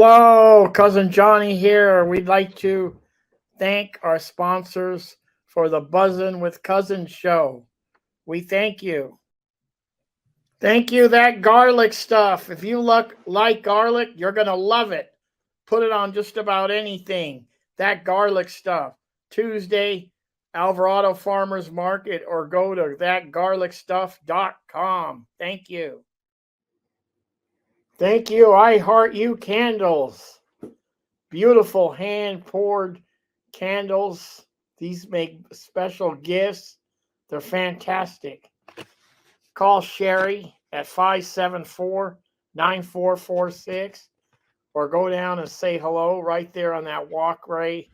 Hello, Cousin Johnny here. We'd like to thank our sponsors for the Buzzin' with Cousins show. We thank you. Thank you, that garlic stuff. If you like garlic, you're going to love it. Put it on just about anything. That garlic stuff. Tuesday, Alvarado Farmers Market, or go to thatgarlicstuff.com. Thank you. Thank you, I Heart You Candles. Beautiful hand poured candles. These make special gifts. They're fantastic. Call Sherry at 574-9446 or go down and say hello right there on that walkway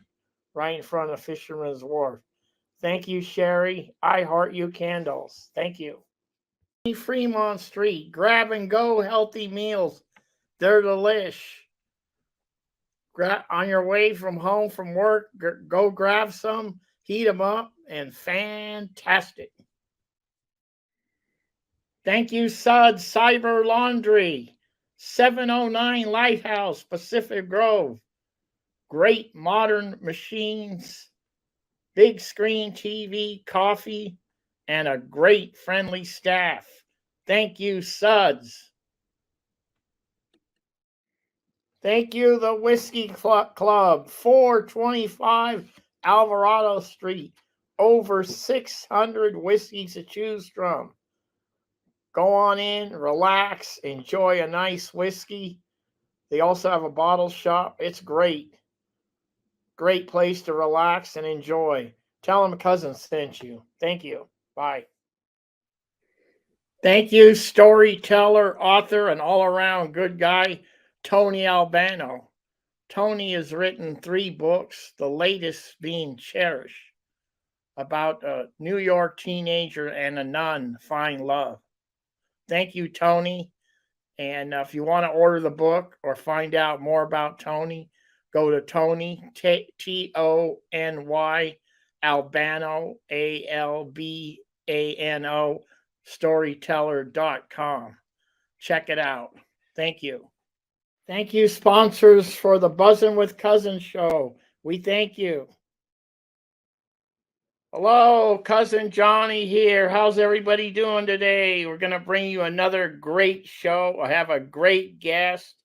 right in front of Fisherman's Wharf. Thank you, Sherry. I Heart You Candles. Thank you. Fremont Street. Grab and go healthy meals. They're delish. On your way from home from work, go grab some, heat them up, and fantastic. Thank you, Suds Cyber Laundry, 709 Lighthouse, Pacific Grove. Great modern machines, big screen TV, coffee, and a great friendly staff. Thank you, Suds. Thank you, the Whiskey Club, 425 Alvarado Street. Over 600 whiskeys to choose from. Go on in, relax, enjoy a nice whiskey. They also have a bottle shop. It's great. Great place to relax and enjoy. Tell them a cousin sent you. Thank you. Bye. Thank you, storyteller, author, and all-around good guy, Tony Albano. Tony has written 3 books, the latest being Cherish, about a New York teenager and a nun find love. Thank you, Tony. And if you want to order the book or find out more about Tony, go to Tony, Tony, Albano, Albano, storyteller.com. Check it out. Thank you. Thank you, sponsors, for the Buzzin' with Cousins show. We thank you. Hello, Cousin Johnny here. How's everybody doing today? We're going to bring you another great show. I have a great guest.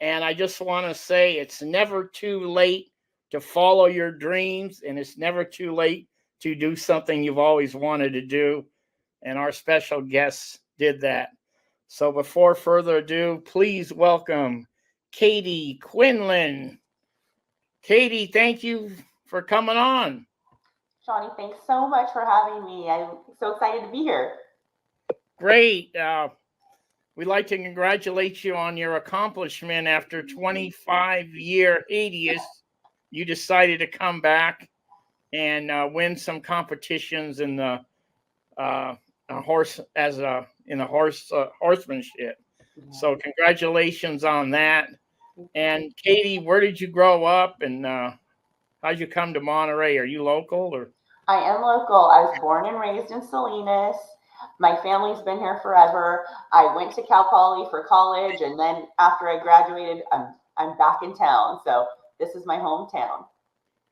And I just want to say it's never too late to follow your dreams. And it's never too late to do something you've always wanted to do. And our special guests did that. So before further ado, please welcome Katy Quinlan. Katy, thank you for coming on. Johnny, thanks so much for having me. I'm so excited to be here. Great. We'd like to congratulate you on your accomplishment. After 25-year hiatus, you decided to come back and win some competitions in the horsemanship. So congratulations on that. And Katy, where did you grow up, and how'd you come to Monterey? Are you local or? I am local. I was born and raised in Salinas. My family's been here forever. I went to Cal Poly for college, and then after I graduated, I'm back in town. So this is my hometown.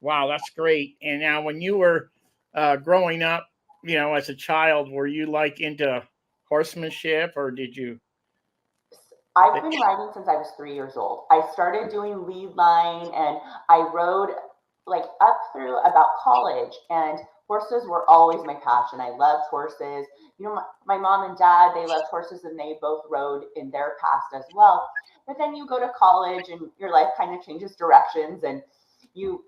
Wow, that's great. And now, when you were growing up, as a child, were you like into horsemanship, or did you? I've been riding since I was 3 years old. I started doing lead line, and I rode like up through about college, and horses were always my passion. I loved horses. My mom and dad, they loved horses, and they both rode in their past as well. But then you go to college and your life kind of changes directions, and you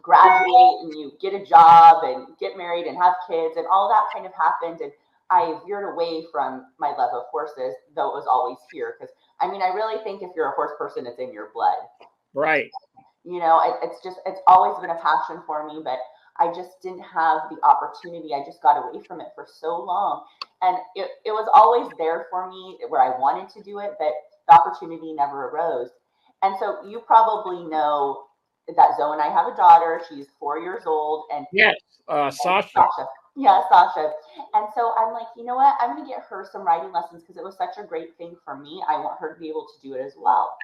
graduate and you get a job and get married and have kids, and all that kind of happened. And I veered away from my love of horses, though it was always here. Because I really think if you're a horse person, it's in your blood. Right. It's always been a passion for me, but I just didn't have the opportunity. I just got away from it for so long. And it was always there for me where I wanted to do it, but the opportunity never arose. And so you probably know that Zoe and I have a daughter. She's 4 years old. And yes, Sasha. Yeah, Sasha. And so I'm like, you know what? I'm going to get her some riding lessons because it was such a great thing for me. I want her to be able to do it as well.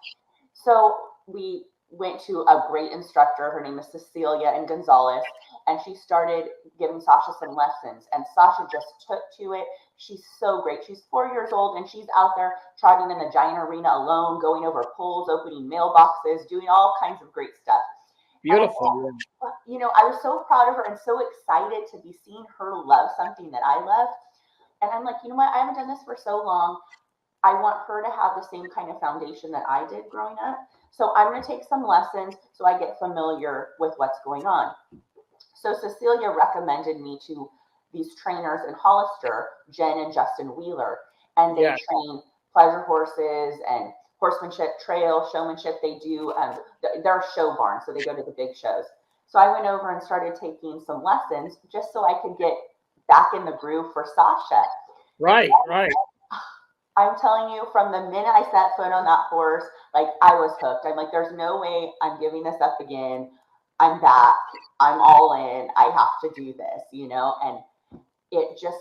So we went to a great instructor. Her name is Cecilia and Gonzalez, and she started giving Sasha some lessons. And Sasha just took to it. She's so great. She's 4 years old, and she's out there trotting in the giant arena alone, going over poles, opening mailboxes, doing all kinds of great stuff. Beautiful. I was so proud of her and so excited to be seeing her love something that I love. And I'm like, you know what? I haven't done this for so long. I want her to have the same kind of foundation that I did growing up. So I'm going to take some lessons so I get familiar with what's going on. So Cecilia recommended me to these trainers in Hollister, Jen and Justin Wheeler, and they train pleasure horses and horsemanship, trail, showmanship. They do, they're a show barn, so they go to the big shows. So I went over and started taking some lessons just so I could get back in the groove for Sasha. Right. I'm telling you, from the minute I set foot on that horse, like I was hooked. I'm like, there's no way I'm giving this up again. I'm back. I'm all in. I have to do this, and it just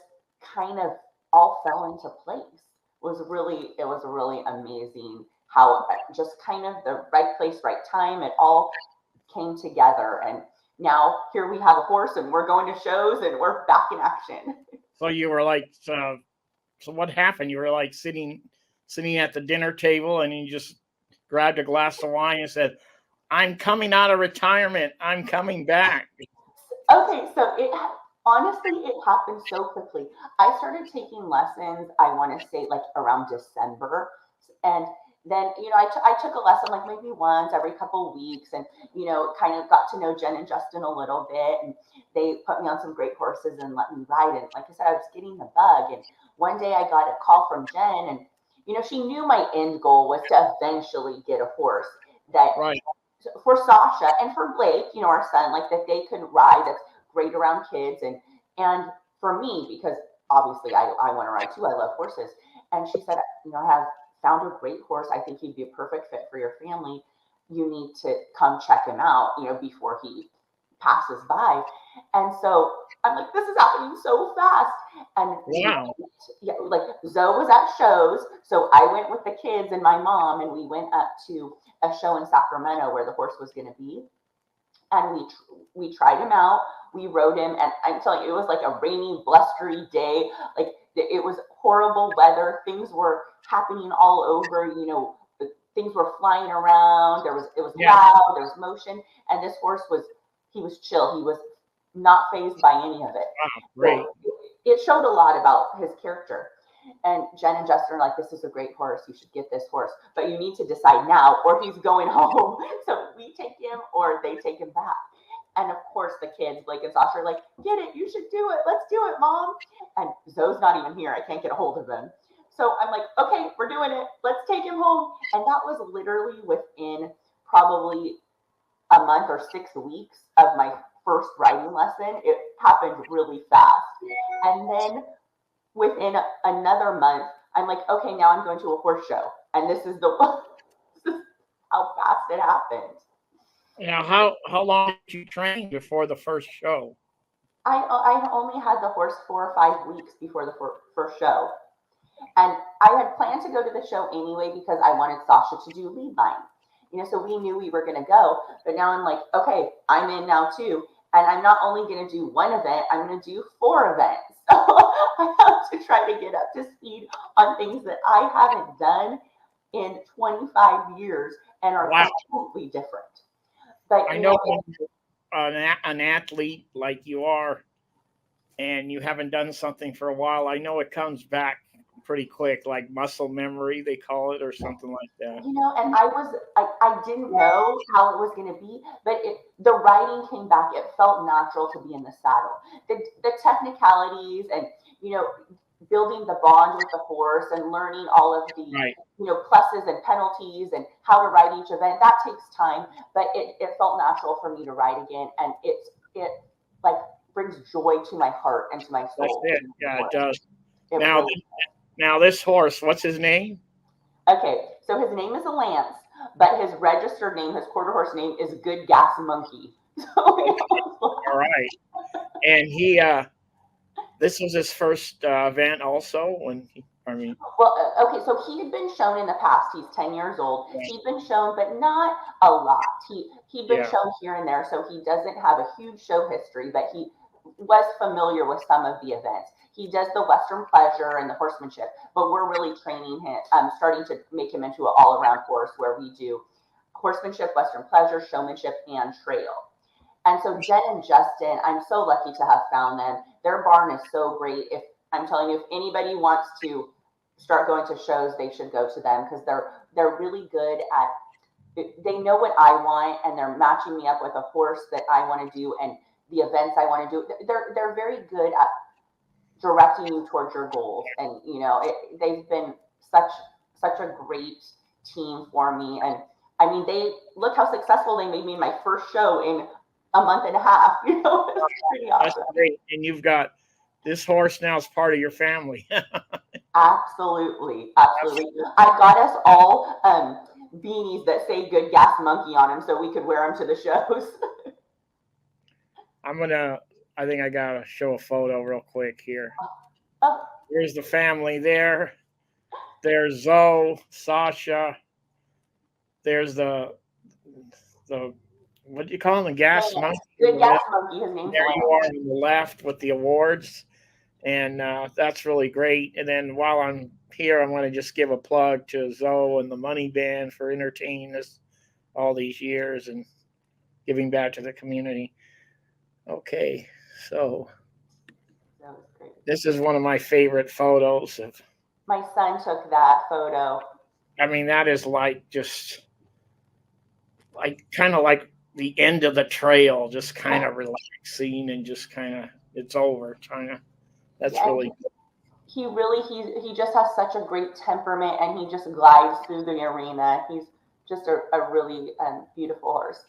kind of all fell into place. It was really amazing how just kind of the right place, right time. It all came together. And now here we have a horse and we're going to shows and we're back in action. So you were like, so what happened? You were like sitting at the dinner table and you just grabbed a glass of wine and said, I'm coming out of retirement. I'm coming back. Okay, so honestly, it happened so quickly. I started taking lessons, I want to say like around December. And then, I took a lesson like maybe once every couple of weeks and, kind of got to know Jen and Justin a little bit. And they put me on some great horses and let me ride. And like I said, I was getting the bug. And one day I got a call from Jen and, she knew my end goal was to eventually get a horse that for Sasha and for Blake, our son, like that they could ride. That's great around kids. And for me, because obviously I want to ride too. I love horses. And she said, I have found a great horse. I think he'd be a perfect fit for your family. You need to come check him out, before he passes by. And so I'm like, this is happening so fast. And like Zoe was at shows. So I went with the kids and my mom, and we went up to a show in Sacramento where the horse was going to be. And we tried him out. We rode him. And I'm telling you, it was like a rainy, blustery day. Like it was horrible weather. Things were happening all over, things were flying around. It was loud, there was motion. And this horse was chill. He was not fazed by any of it. Wow, great. So it showed a lot about his character. And Jen and Justin are like, this is a great horse. You should get this horse. But you need to decide now or he's going home. So we take him or they take him back. And of course, the kids, Blake and Sasha, are like, get it. You should do it. Let's do it, Mom. And Zoe's not even here. I can't get a hold of him. So I'm like, okay, we're doing it. Let's take him home. And that was literally within probably a month or 6 weeks of my first riding lesson. It happened really fast. And then within another month, I'm like, okay, now I'm going to a horse show. And this is how fast it happened. Now, how long did you train before the first show? I only had the horse 4 or 5 weeks before the first show. And I had planned to go to the show anyway because I wanted Sasha to do lead line. So we knew we were going to go. But now I'm like, okay, I'm in now too. And I'm not only going to do one event, I'm going to do 4 events. So I have to try to get up to speed on things that I haven't done in 25 years and are completely different. But I know an athlete like you are, and you haven't done something for a while, I know it comes back pretty quick, like muscle memory, they call it, or something like that. And I didn't know how it was going to be, but the riding came back. It felt natural to be in the saddle. The technicalities and, building the bond with the horse and learning all of the, pluses and penalties and how to ride each event, that takes time, but it felt natural for me to ride again. And it like brings joy to my heart and to my soul. That's it. Yeah, it does. Now this horse, what's his name? Okay, so his name is Lance, but his registered name, his quarter horse name is Good Gas Monkey. All right. And he, this was his first event also when he... I mean, Well, okay, so he had been shown in the past. He's 10 years old. He's been shown, but not a lot. He'd been yeah, shown here and there, so he doesn't have a huge show history, but he was familiar with some of the events. He does the Western pleasure and the horsemanship, but we're really training him, starting to make him into an all-around horse where we do horsemanship, Western pleasure, showmanship, and trail. And so Jen and Justin, I'm so lucky to have found them. Their barn is so great. If I'm telling you, if anybody wants to start going to shows, they should go to them because they're really good at. They know what I want, and they're matching me up with a horse that I want to do, and the events I want to do. They're very good at directing you towards your goals, and they've been such a great team for me. And I mean, they look how successful they made me in my first show in a month and a half. It's pretty that's awesome. great. And you've got this horse now is part of your family. Absolutely, absolutely. I got us all beanies that say "Good Gas Monkey" on them, so we could wear them to the shows. I think I gotta show a photo real quick here. Oh, Here's the family there. There's Zoe, Sasha. There's the what do you call him? The gas monkey. Good Gas Monkey. His name's There you Lance. are on the left with the awards, and that's really great. And then while I'm here, I want to just give a plug to Zoe and the Money Band for entertaining us all these years and giving back to the community. Okay, so That was great. this is one of my favorite photos of. My son took that photo. I mean, that is like just like kind of like the end of the trail, just kind of relaxing and just kind of it's over. Kind of that's Yeah, really he just has such a great temperament, and he just glides through the arena. He's just a really beautiful horse.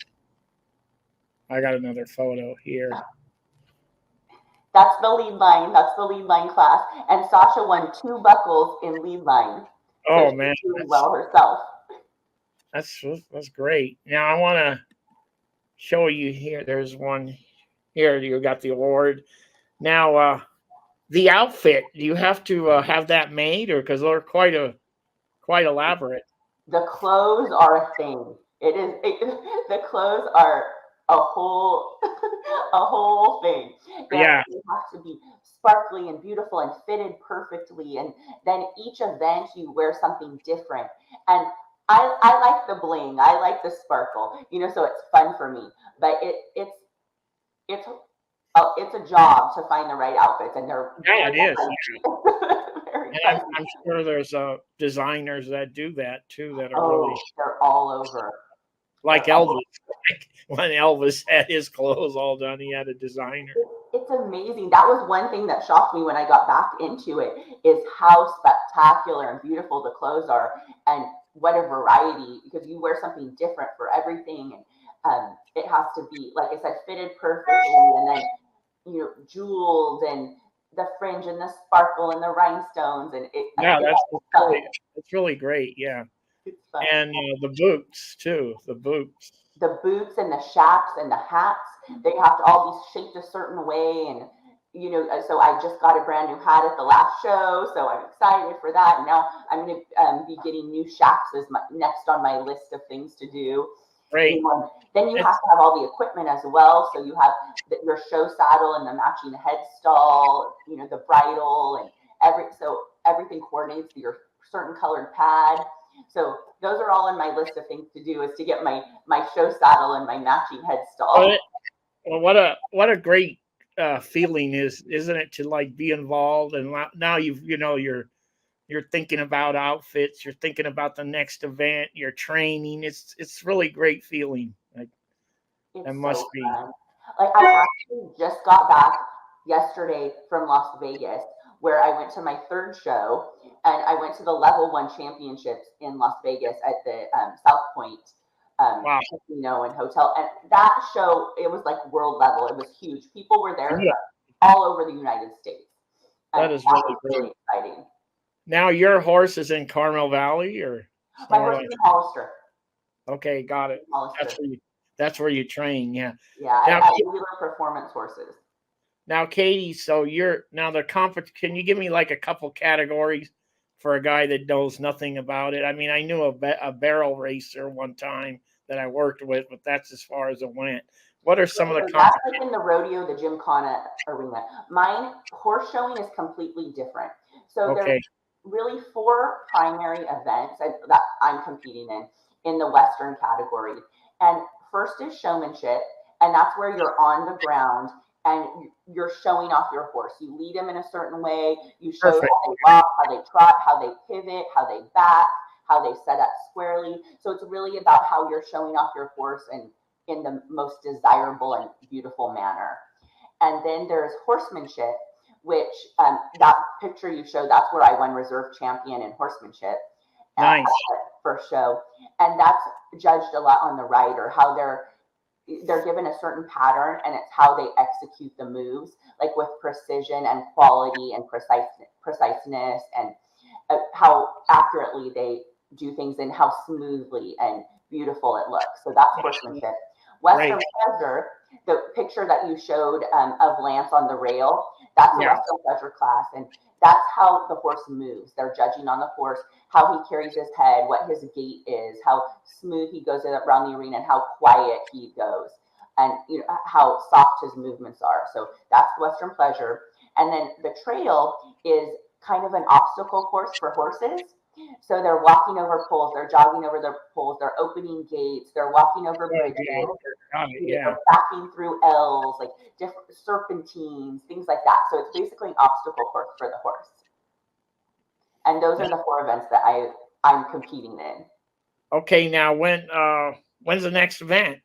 I got another photo here. That's the lead line. That's the lead line class. And Sasha won 2 buckles in lead line. Oh So man, she's doing well herself. that's great. Now I want to show you here. There's one here. You got the award. Now the outfit. Do you have to have that made, or because they're quite elaborate? The clothes are a thing. The clothes are a whole a whole thing. Yeah, They have to be sparkly and beautiful and fitted perfectly. And then each event you wear something different. And I like the bling. I like the sparkle. So it's fun for me. But it's it's a job to find the right outfits, and they're yeah, very it is. very And pricey. I'm sure there's designers that do that too that are Oh, really they're all over. like Elvis. Like when Elvis had his clothes all done, he had a designer. It's amazing. That was one thing that shocked me when I got back into it, is how spectacular and beautiful the clothes are, and what a variety, because you wear something different for everything. And it has to be, like I said, fitted perfectly, and then jeweled, and the fringe and the sparkle and the rhinestones, and Yeah, it's fun. that's really great. Yeah, It's fun. and the boots too. The boots. The boots and the chaps and the hats, they have to all be shaped a certain way. And so I just got a brand new hat at the last show, so I'm excited for that. And now I'm going to be getting new chaps as next on my list of things to do. Great. Then you have to have all the equipment as well. So you have your show saddle and the matching head stall, the bridle, and everything coordinates to your certain colored pad. So those are all on my list of things to do, is to get my show saddle and my matching head stall. Well, what a great feeling isn't it, to like be involved, and now you're thinking about outfits, you're thinking about the next event, you're training. It's really great feeling. Like It's that must so be. fun. Like, I actually just got back yesterday from Las Vegas, where I went to my 3rd show, and I went to the Level 1 Championships in Las Vegas at the South Point Wow. casino and hotel. And that show, it was like world level. It was huge. People were there Yeah, from all over the United States. that And is that really was great. really exciting. Now your horse is in Carmel Valley or My somewhere horse like. is in Hollister. Okay, got it. Hollister. That's where you train. Yeah. Yeah, Now, at Wheeler Performance Horses. now, Katie. So you're now the comp. Can you give me like a couple categories for a guy that knows nothing about it. I mean, I knew a barrel racer one time that I worked with, but that's as far as it went. What are some of the That's like in the rodeo, the gymkhana arena. Mine, horse showing is completely different. So there's Okay, really four primary events that I'm competing in the Western category. And first is showmanship, and that's where you're on the ground and you're showing off your horse. You lead them in a certain way. You show perfect. how they walk, how they trot, how they pivot, how they back, how they set up squarely. So it's really about how you're showing off your horse and in the most desirable and beautiful manner. And then there's horsemanship, which that picture you showed, that's where I won reserve champion in horsemanship at Nice. the first show. And that's judged a lot on the rider, how they're given a certain pattern and it's how they execute the moves, like with precision and quality and preciseness and how accurately they do things and how smoothly and beautiful it looks. So that's horsemanship. Western pleasure, the picture that you showed of Lance on the rail, that's a Western pleasure class. And that's how the horse moves. They're judging on the horse, how he carries his head, what his gait is, how smooth he goes around the arena, and how quiet he goes, and how soft his movements are. So that's Western pleasure. And then the trail is kind of an obstacle course for horses. So they're walking over poles, they're jogging over their poles, they're opening gates, they're walking over bridges, they're backing through L's, like different serpentines, things like that. So it's basically an obstacle course for the horse. And those are the four events that I'm competing in. Okay, now when's the next event?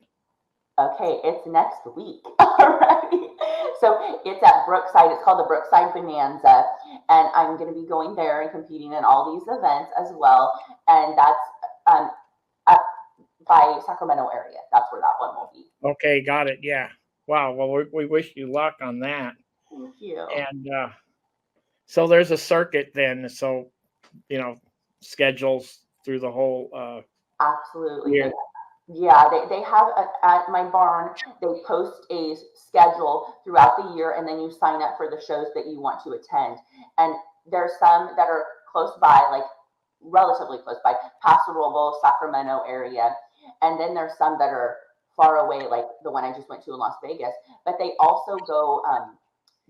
Okay, it's next week. All right. So it's at Brookside. It's called the Brookside Bonanza. And I'm going to be going there and competing in all these events as well. And that's up by Sacramento area. That's where that one will be. Okay, got it. Yeah. Wow. Well, we wish you luck on that. Thank you. And so there's a circuit then. So, schedules through the whole. Absolutely. Yeah, they have at my barn, they post a schedule throughout the year and then you sign up for the shows that you want to attend. And there's some that are close by, like relatively close by, Paso Robles, Sacramento area. And then there's some that are far away, like the one I just went to in Las Vegas. But they also go,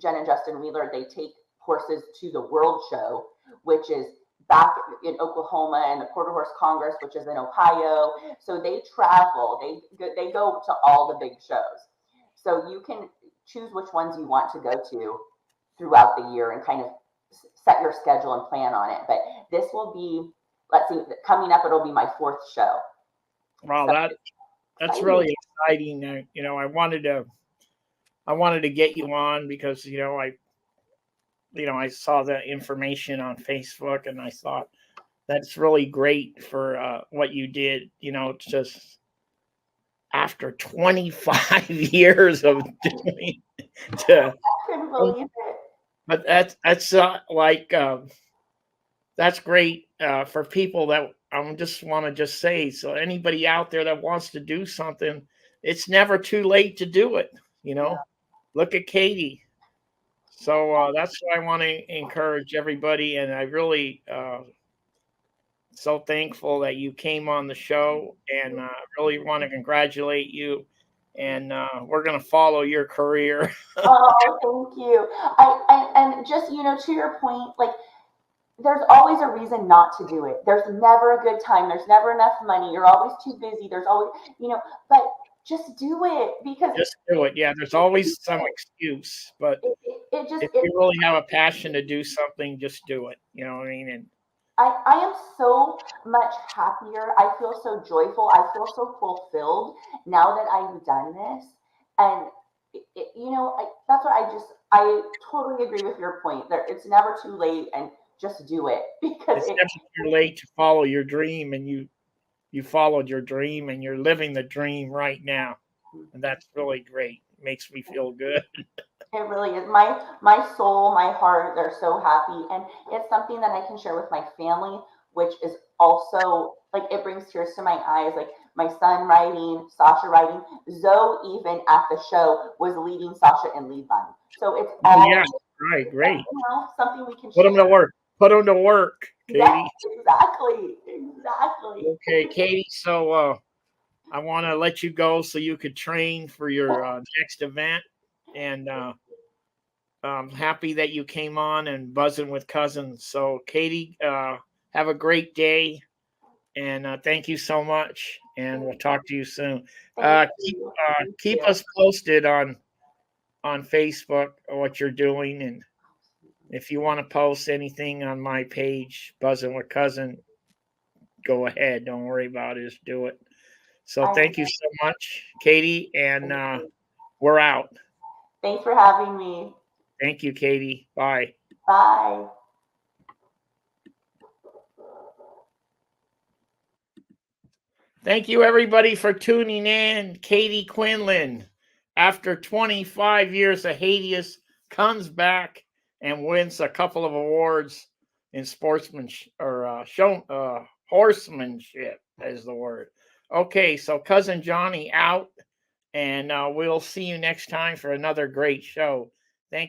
Jen and Justin Wheeler, they take horses to the World Show, which is back in Oklahoma, and the Quarter Horse Congress, which is in Ohio. So they travel, they go to all the big shows. So you can choose which ones you want to go to throughout the year and kind of set your schedule and plan on it. But this will be, let's see, coming up, it'll be my fourth show. Wow, so that's really exciting. I wanted to get you on because I saw the information on Facebook and I thought that's really great for what you did. It's just after 25 years of doing I couldn't believe it. But that's that's great for people that I just want to say. So anybody out there that wants to do something, it's never too late to do it. Yeah. Look at Katy. So that's what I want to encourage everybody. And I really so thankful that you came on the show and really want to congratulate you. And we're going to follow your career. Oh, thank you. And just, to your point, like there's always a reason not to do it. There's never a good time. There's never enough money. You're always too busy. There's always, but just do it because just do it. Yeah, there's always some excuse, but if you really have a passion to do something, just do it. You know what I mean? And I am so much happier. I feel so joyful. I feel so fulfilled now that I've done this. And that's what I totally agree with your point. It's never too late, and just do it because it's never too late to follow your dream, and you followed your dream and you're living the dream right now. And that's really great. It makes me feel good. It really is. My soul, my heart, they're so happy. And it's something that I can share with my family, which is also like it brings tears to my eyes. Like my son riding, Sasha riding, Zoe even at the show was leading Sasha in lead line. So it's all right, great. Something we can put them to work. Put them to work. Katy? Exactly. Okay, Katy. So I want to let you go so you could train for your next event. And I'm happy that you came on and buzzing with cousins. So, Katy, have a great day. And thank you so much. And we'll talk to you soon. Keep us posted on Facebook what you're doing, and if you want to post anything on my page, Buzzing with Cousin, go ahead. Don't worry about it. Just do it. So thank you so much, Katy, and we're out. Thanks for having me. Thank you, Katy. Bye. Bye. Thank you, everybody, for tuning in. Katy Quinlan, after 25 years of hiatus, comes back and wins a couple of awards in sportsmanship or horsemanship is the word. Okay, so Cousin Johnny out, and we'll see you next time for another great show. Thank you.